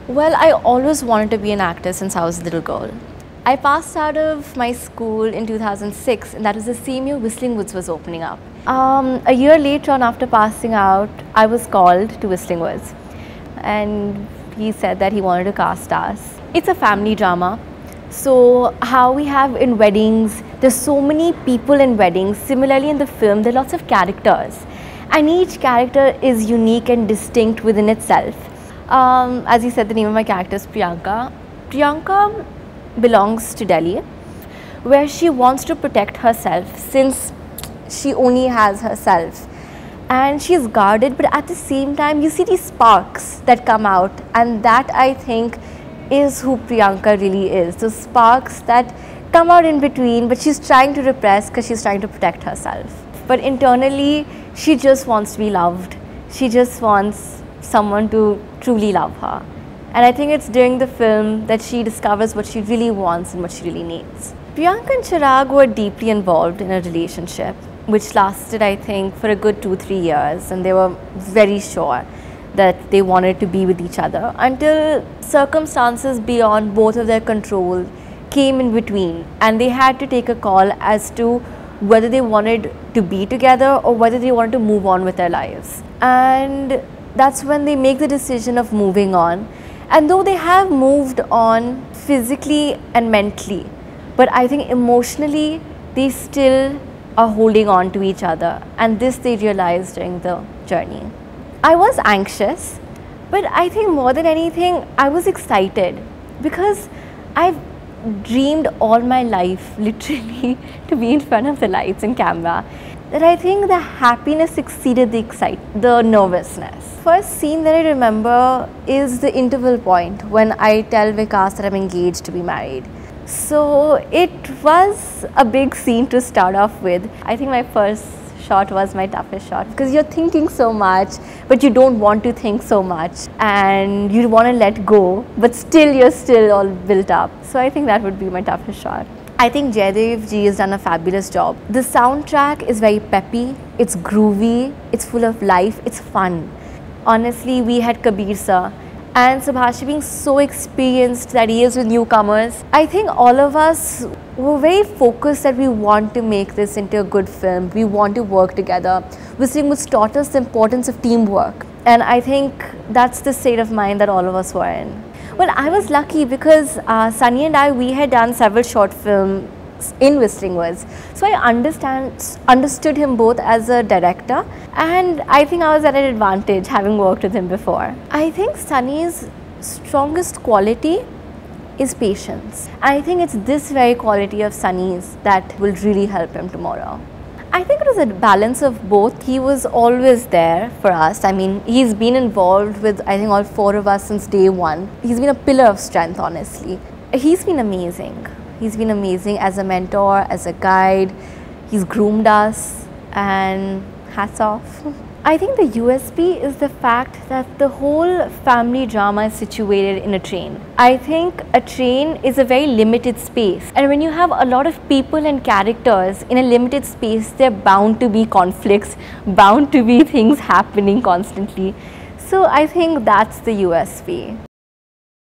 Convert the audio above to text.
Well, I always wanted to be an actor since I was a little girl. I passed out of my school in 2006, and that was the same year Whistling Woods was opening up. A year later on, after passing out, I was called to Whistling Woods, and he said that he wanted to cast us. It's a family drama. So how we have in weddings, there's so many people in weddings. Similarly in the film, there are lots of characters, and each character is unique and distinct within itself. As you said, the name of my character is Priyanka. Priyanka belongs to Delhi, where she wants to protect herself since she only has herself. And she's guarded, but at the same time, you see these sparks that come out, and that I think is who Priyanka really is. Those sparks that come out in between, but she's trying to repress because she's trying to protect herself. But internally, she just wants to be loved. She just wants someone to truly love her. And I think it's during the film that she discovers what she really wants and what she really needs. Priyanka and Chirag were deeply involved in a relationship which lasted, I think, for a good 2-3 years, and they were very sure that they wanted to be with each other until circumstances beyond both of their control came in between, and they had to take a call as to whether they wanted to be together or whether they wanted to move on with their lives. And that's when they make the decision of moving on. And though they have moved on physically and mentally, but I think emotionally they still are holding on to each other, and this they realized during the journey. I was anxious, but I think more than anything I was excited because I've dreamed all my life literally to be in front of the lights and camera, that I think the happiness exceeded the nervousness. First scene that I remember is the interval point when I tell Vikas that I'm engaged to be married. So it was a big scene to start off with. I think my first shot was my toughest shot because you're thinking so much, but you don't want to think so much, and you want to let go, but still you're still all built up. So I think that would be my toughest shot. I think Jaidev ji has done a fabulous job. The soundtrack is very peppy, it's groovy, it's full of life, it's fun. Honestly, we had Kabir sir, and Subhash being so experienced that he is with newcomers. I think all of us were very focused that we want to make this into a good film. We want to work together. Whistling Woods taught us the importance of teamwork, and I think that's the state of mind that all of us were in. Well, I was lucky because Sunny and I, we had done several short films in Whistling Woods. So I understood him both as a director, and I think I was at an advantage having worked with him before. I think Sunny's strongest quality is patience. I think it's this very quality of Sunny's that will really help him tomorrow. I think it was a balance of both. He was always there for us. I mean, he's been involved with, I think, all 4 of us since day one. He's been a pillar of strength, honestly. He's been amazing. He's been amazing as a mentor, as a guide. He's groomed us, and hats off. I think the USP is the fact that the whole family drama is situated in a train. I think a train is a very limited space, and when you have a lot of people and characters in a limited space, there are bound to be conflicts, bound to be things happening constantly. So I think that's the USP.